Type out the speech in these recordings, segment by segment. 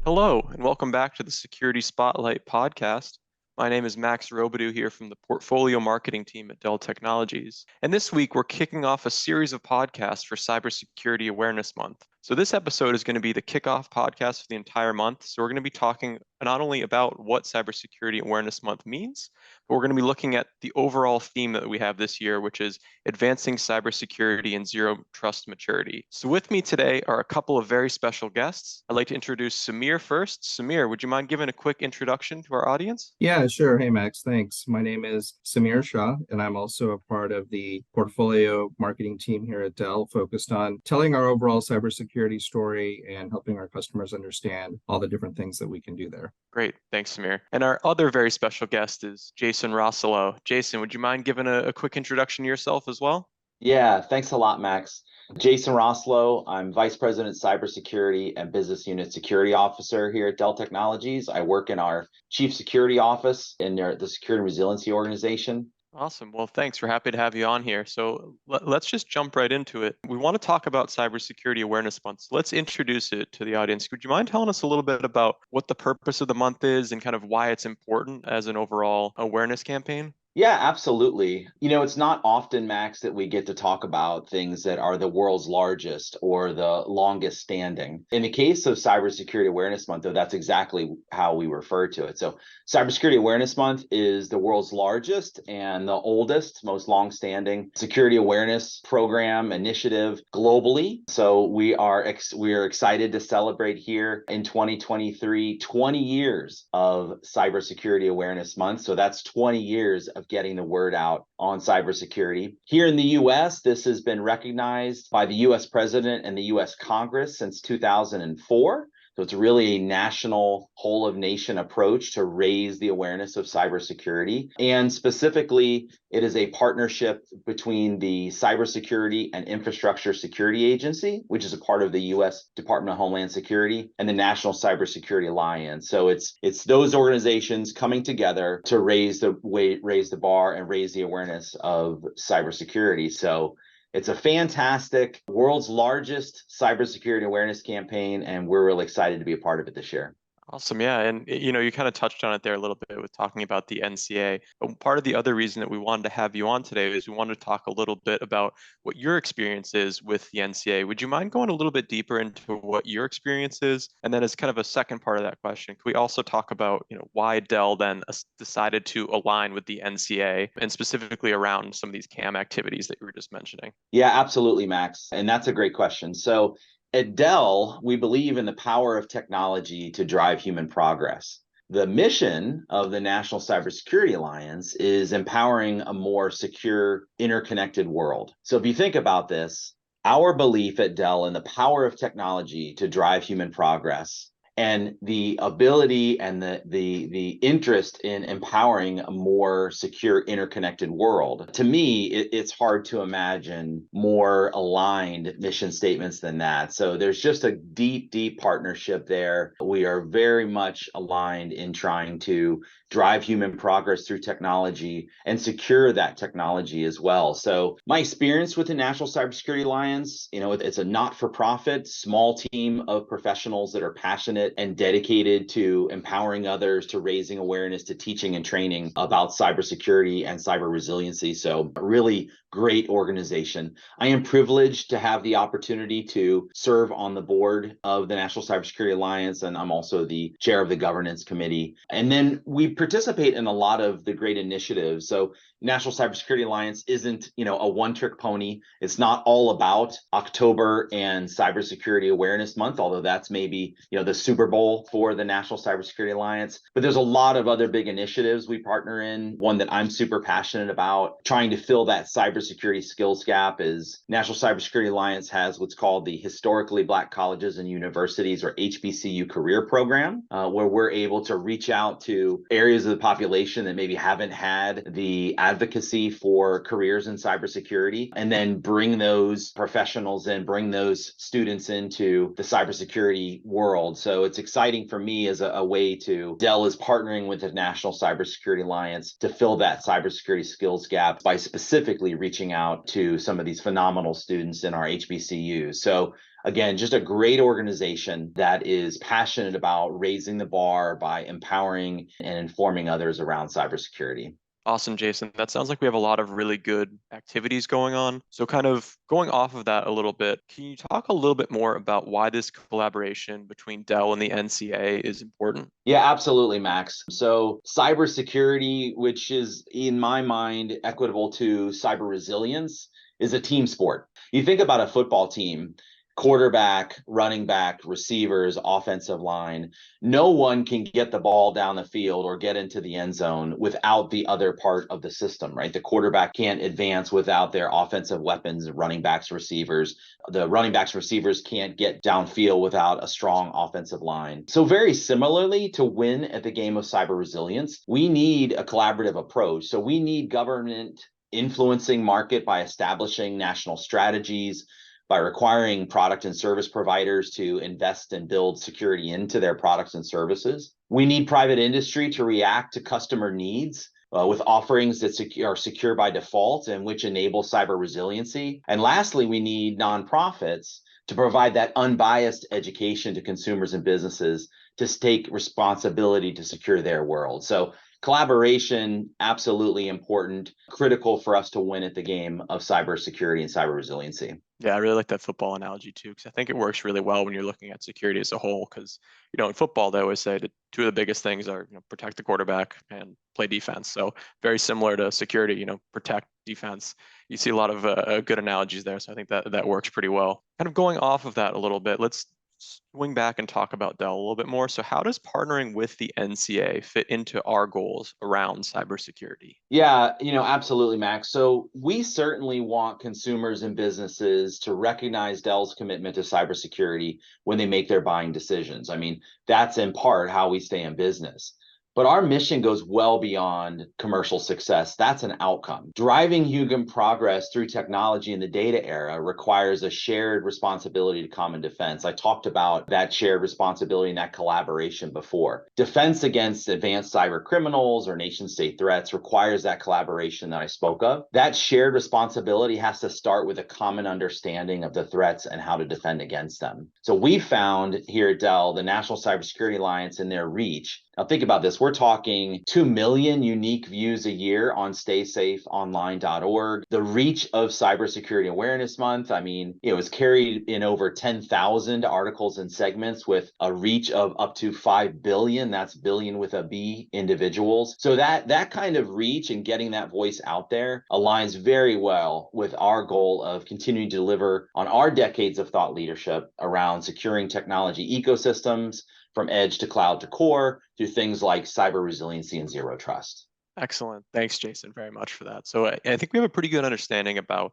Hello, and welcome back to the Security Spotlight podcast. My name is Max Robidoux here from the portfolio marketing team at Dell Technologies. And this week, we're kicking off a series of podcasts for Cybersecurity Awareness Month. So, this episode is going to be the kickoff podcast for the entire month. So, we're going to be talking not only about what Cybersecurity Awareness Month means, but we're going to be looking at the overall theme that we have this year, which is advancing cybersecurity and zero trust maturity. So, with me today are a couple of very special guests. I'd like to introduce Samir first. Samir, would you mind giving a quick introduction to our audience? Yeah, sure. Hey, Max. Thanks. My name is Samir Shah, and I'm also a part of the portfolio marketing team here at Dell, focused on telling our overall cybersecurity story and helping our customers understand all the different things that we can do there. Great. Thanks, Samir. And our other very special guest is Jason Rossolo. Jason, would you mind giving a quick introduction to yourself as well? Yeah, thanks a lot, Max. Jason Rossolo. I'm Vice President Cybersecurity and Business Unit Security Officer here at Dell Technologies. I work in our Chief Security Office in the Security and Resiliency Organization. Awesome. Well, thanks. We're happy to have you on here. So let's just jump right into it. We want to talk about Cybersecurity Awareness Month. So let's introduce it to the audience. Would you mind telling us a little bit about what the purpose of the month is and kind of why it's important as an overall awareness campaign? Yeah, absolutely. It's not often, Max, that we get to talk about things that are the world's largest or the longest standing. In the case of Cybersecurity Awareness Month, though, that's exactly how we refer to it. So Cybersecurity Awareness Month is the world's largest and the oldest, most longstanding security awareness program initiative globally. So we are excited to celebrate here in 2023, 20 years of Cybersecurity Awareness Month. So that's 20 years of getting the word out on cybersecurity. Here in the US, this has been recognized by the US President and the US Congress since 2004. So it's really a national, whole of nation approach to raise the awareness of cybersecurity. And specifically, it is a partnership between the Cybersecurity and Infrastructure Security Agency, which is a part of the US Department of Homeland Security, and the National Cybersecurity Alliance. So it's those organizations coming together to raise the bar and raise the awareness of cybersecurity. So it's a fantastic, world's largest cybersecurity awareness campaign, and we're really excited to be a part of it this year. Awesome. Yeah. And you kind of touched on it there a little bit with talking about the NCA. But part of the other reason that we wanted to have you on today is we wanted to talk a little bit about what your experience is with the NCA. Would you mind going a little bit deeper into what your experience is? And then as kind of a second part of that question, can we also talk about, why Dell then decided to align with the NCA and specifically around some of these CAM activities that you were just mentioning? Yeah, absolutely, Max. And that's a great question. So at Dell, we believe in the power of technology to drive human progress. The mission of the National Cybersecurity Alliance is empowering a more secure, interconnected world. So if you think about this, our belief at Dell in the power of technology to drive human progress and the ability and the interest in empowering a more secure, interconnected world. To me, it's hard to imagine more aligned mission statements than that. So there's just a deep, deep partnership there. We are very much aligned in trying to drive human progress through technology and secure that technology as well. So my experience with the National Cybersecurity Alliance, it's a not-for-profit, small team of professionals that are passionate and dedicated to empowering others, to raising awareness, to teaching and training about cybersecurity and cyber resiliency. So a really great organization. I am privileged to have the opportunity to serve on the board of the National Cybersecurity Alliance, and I'm also the chair of the governance committee. And then we participate in a lot of the great initiatives. So National Cybersecurity Alliance isn't, a one-trick pony. It's not all about October and Cybersecurity Awareness Month, although that's maybe, the Super Bowl for the National Cybersecurity Alliance. But there's a lot of other big initiatives we partner in. One that I'm super passionate about, trying to fill that cybersecurity skills gap, is National Cybersecurity Alliance has what's called the Historically Black Colleges and Universities, or HBCU Career Program, where we're able to reach out to areas of the population that maybe haven't had the advocacy for careers in cybersecurity, and then bring those professionals in, bring those students into the cybersecurity world. So it's exciting for me as a way to, Dell is partnering with the National Cybersecurity Alliance to fill that cybersecurity skills gap by specifically reaching out to some of these phenomenal students in our HBCUs. So again, just a great organization that is passionate about raising the bar by empowering and informing others around cybersecurity. Awesome, Jason. That sounds like we have a lot of really good activities going on. So kind of going off of that a little bit, can you talk a little bit more about why this collaboration between Dell and the NCA is important? Yeah, absolutely, Max. So cybersecurity, which is in my mind equitable to cyber resilience, is a team sport. You think about a football team, quarterback, running back, receivers, offensive line. No one can get the ball down the field or get into the end zone without the other part of the system, right? The quarterback can't advance without their offensive weapons, running backs, receivers. The running backs, receivers can't get downfield without a strong offensive line. So very similarly, to win at the game of cyber resilience, we need a collaborative approach. So we need government influencing market by establishing national strategies, by requiring product and service providers to invest and build security into their products and services. We need private industry to react to customer needs with offerings that are secure by default and which enable cyber resiliency. And lastly, we need nonprofits to provide that unbiased education to consumers and businesses to take responsibility to secure their world. So collaboration, absolutely important, critical for us to win at the game of cybersecurity and cyber resiliency. Yeah, I really like that football analogy too, because I think it works really well when you're looking at security as a whole. Because, in football, they always say that two of the biggest things are, protect the quarterback and play defense. So very similar to security, protect, defense. You see a lot of good analogies there. So I think that works pretty well. Kind of going off of that a little bit, let's swing back and talk about Dell a little bit more. So how does partnering with the NCA fit into our goals around cybersecurity? Yeah, absolutely, Max. So we certainly want consumers and businesses to recognize Dell's commitment to cybersecurity when they make their buying decisions. I mean, that's in part how we stay in business. But our mission goes well beyond commercial success. That's an outcome. Driving human progress through technology in the data era requires a shared responsibility to common defense. I talked about that shared responsibility and that collaboration before. Defense against advanced cyber criminals or nation state threats requires that collaboration that I spoke of. That shared responsibility has to start with a common understanding of the threats and how to defend against them. So we found here at Dell, the National Cybersecurity Alliance, in their reach. Now think about this. We're talking 2 million unique views a year on staysafeonline.org. The reach of Cybersecurity Awareness Month, it was carried in over 10,000 articles and segments with a reach of up to 5 billion, that's billion with a B, individuals. So that kind of reach and getting that voice out there aligns very well with our goal of continuing to deliver on our decades of thought leadership around securing technology ecosystems, from edge to cloud to core, through things like cyber resiliency and zero trust. Excellent. Thanks, Jason, very much for that. So I think we have a pretty good understanding about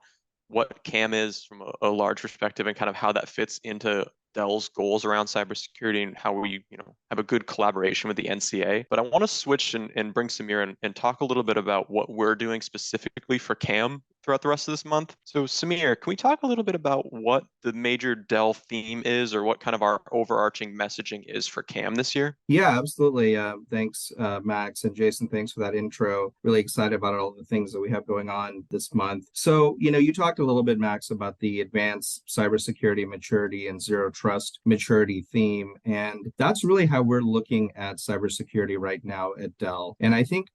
what CAM is from a large perspective and kind of how that fits into Dell's goals around cybersecurity and how we, have a good collaboration with the NCA. But I want to switch and bring Samir in and talk a little bit about what we're doing specifically for CAM throughout the rest of this month. So Samir, can we talk a little bit about what the major Dell theme is or what kind of our overarching messaging is for CAM this year? Yeah, absolutely. Thanks, Max and Jason. Thanks for that intro. Really excited about all the things that we have going on this month. So, you talked a little bit, Max, about the advanced cybersecurity maturity and zero trust maturity theme. And that's really how we're looking at cybersecurity right now at Dell. And I think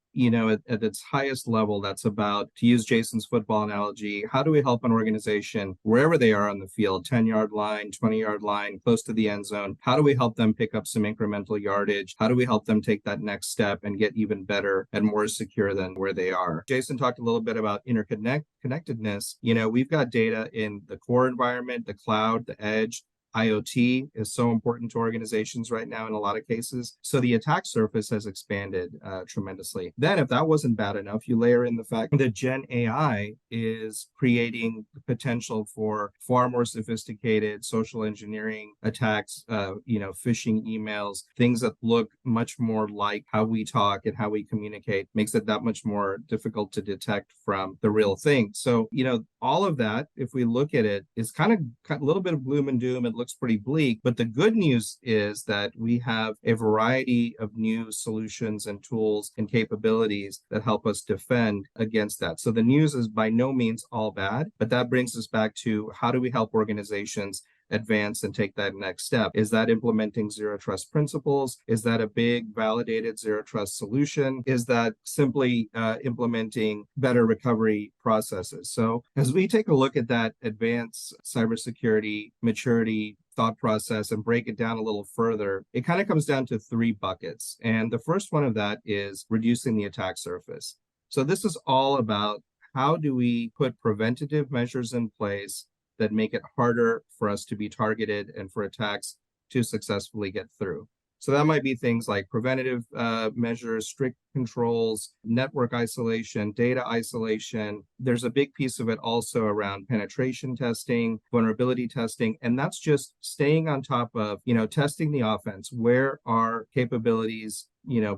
at its highest level, that's about, to use Jason's football analogy, how do we help an organization wherever they are on the field, 10-yard line, 20-yard line, close to the end zone? How do we help them pick up some incremental yardage? How do we help them take that next step and get even better and more secure than where they are? Jason talked a little bit about interconnectedness. We've got data in the core environment, the cloud, the edge. IoT is so important to organizations right now in a lot of cases. So the attack surface has expanded tremendously. Then if that wasn't bad enough, you layer in the fact that Gen AI is creating the potential for far more sophisticated social engineering attacks, phishing emails, things that look much more like how we talk and how we communicate, makes it that much more difficult to detect from the real thing. So, all of that, if we look at it, is kind of a little bit of gloom and doom. It looks pretty bleak. But the good news is that we have a variety of new solutions and tools and capabilities that help us defend against that. So the news is by no means all bad, but that brings us back to how do we help organizations advance and take that next step? Is that implementing zero trust principles? Is that a big validated zero trust solution? Is that simply implementing better recovery processes? So as we take a look at that advanced cybersecurity maturity thought process and break it down a little further, it kind of comes down to three buckets. And the first one of that is reducing the attack surface. So this is all about how do we put preventative measures in place that make it harder for us to be targeted and for attacks to successfully get through. So that might be things like preventative measures, strict controls, network isolation, data isolation. There's a big piece of it also around penetration testing, vulnerability testing, and that's just staying on top of, testing the offense. Where are capabilities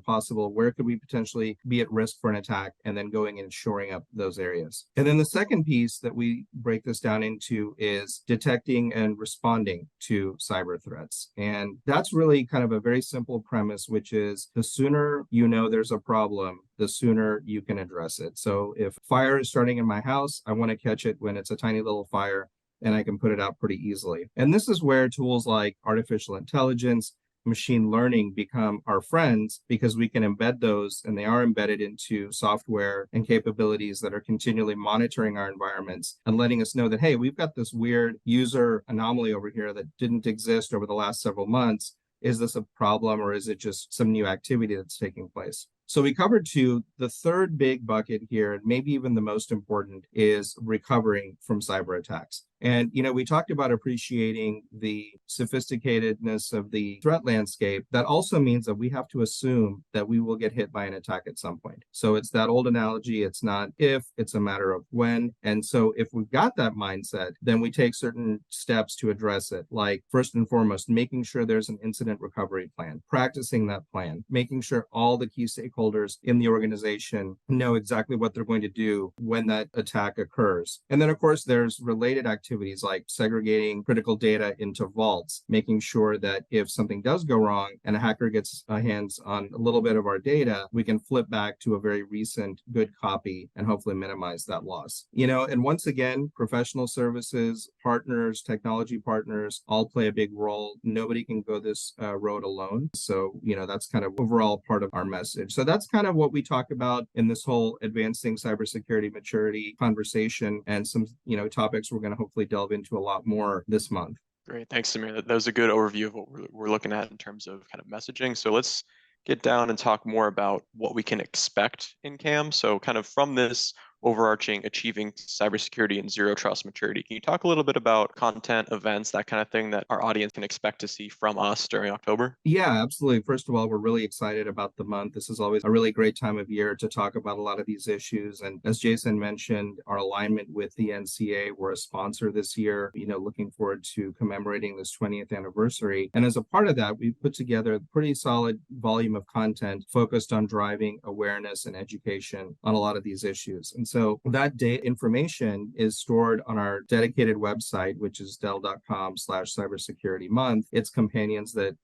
possible? Where could we potentially be at risk for an attack? And then going and shoring up those areas. And then the second piece that we break this down into is detecting and responding to cyber threats. And that's really kind of a very simple premise, which is the sooner you know there's a problem, the sooner you can address it. So if fire is starting in my house, I want to catch it when it's a tiny little fire and I can put it out pretty easily. And this is where tools like artificial intelligence, machine learning become our friends, because we can embed those, and they are embedded into software and capabilities that are continually monitoring our environments and letting us know that, hey, we've got this weird user anomaly over here that didn't exist over the last several months. Is this a problem, or is it just some new activity that's taking place? So we covered two. The third big bucket here, and maybe even the most important, is recovering from cyber attacks. And, we talked about appreciating the sophisticatedness of the threat landscape. That also means that we have to assume that we will get hit by an attack at some point. So it's that old analogy. It's not if, it's a matter of when. And so if we've got that mindset, then we take certain steps to address it. Like, first and foremost, making sure there's an incident recovery plan, practicing that plan, making sure all the key stakeholders in the organization know exactly what they're going to do when that attack occurs. And then, of course, there's related activities like segregating critical data into vaults, making sure that if something does go wrong and a hacker gets hands on a little bit of our data, we can flip back to a very recent good copy and hopefully minimize that loss. And once again, professional services, partners, technology partners all play a big role. Nobody can go this road alone. So, that's kind of overall part of our message. So that's kind of what we talk about in this whole advancing cybersecurity maturity conversation, and some, topics we're going to hopefully delve into a lot more this month. Great. Thanks, Samir. That was a good overview of what we're looking at in terms of kind of messaging. So let's get down and talk more about what we can expect in CAM. So kind of from this overarching achieving cybersecurity and zero trust maturity, can you talk a little bit about content, events, that kind of thing that our audience can expect to see from us during October? Yeah, absolutely. First of all, we're really excited about the month. This is always a really great time of year to talk about a lot of these issues. And as Jason mentioned, our alignment with the NCA, we're a sponsor this year, looking forward to commemorating this 20th anniversary. And as a part of that, we've put together a pretty solid volume of content focused on driving awareness and education on a lot of these issues. And so that data information is stored on our dedicated website, which is dell.com/cybersecurity month. It's companions that,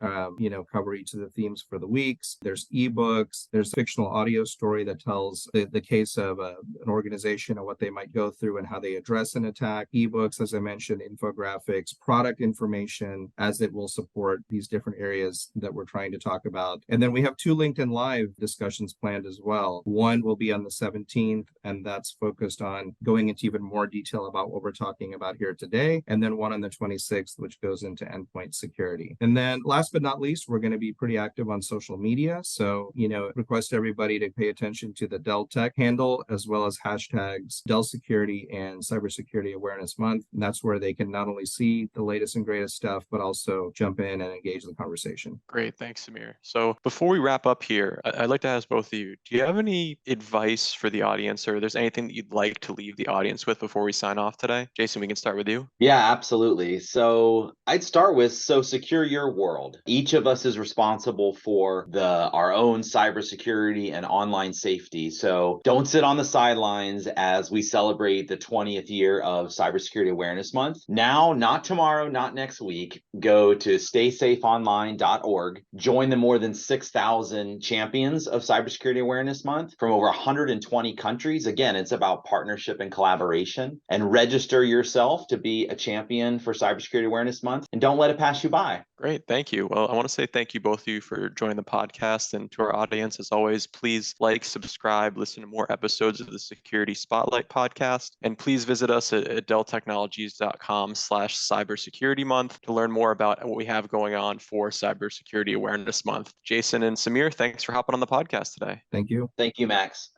cover each of the themes for the weeks. There's ebooks. There's a fictional audio story that tells the case of an organization and what they might go through and how they address an attack. Ebooks, as I mentioned, infographics, product information, as it will support these different areas that we're trying to talk about. And then we have two LinkedIn Live discussions planned as well. One will be on the 17th, and that's focused on going into even more detail about what we're talking about here today. And then one on the 26th, which goes into endpoint security. And then last but not least, we're going to be pretty active on social media. So, request everybody to pay attention to the Dell Tech handle, as well as hashtags Dell Security and Cybersecurity Awareness Month. And that's where they can not only see the latest and greatest stuff, but also jump in and engage the conversation. Great. Thanks, Samir. So before we wrap up here, I'd like to ask both of you, do you have any advice for the audience, or there's anything anything that you'd like to leave the audience with before we sign off today? Jason, we can start with you. Yeah, absolutely. So I'd start with, secure your world. Each of us is responsible for our own cybersecurity and online safety. So don't sit on the sidelines as we celebrate the 20th year of Cybersecurity Awareness Month. Now, not tomorrow, not next week, go to staysafeonline.org. Join the more than 6,000 champions of Cybersecurity Awareness Month from over 120 countries. Again, it's about partnership and collaboration. And register yourself to be a champion for Cybersecurity Awareness Month, and don't let it pass you by. Great, thank you. Well, I want to say thank you both of you for joining the podcast, and to our audience, as always, please like, subscribe, listen to more episodes of the Security Spotlight podcast, and please visit us at delltechnologies.com/cybersecurity month to learn more about what we have going on for Cybersecurity Awareness Month. Jason and Samir, thanks for hopping on the podcast today. Thank you. Thank you, Max.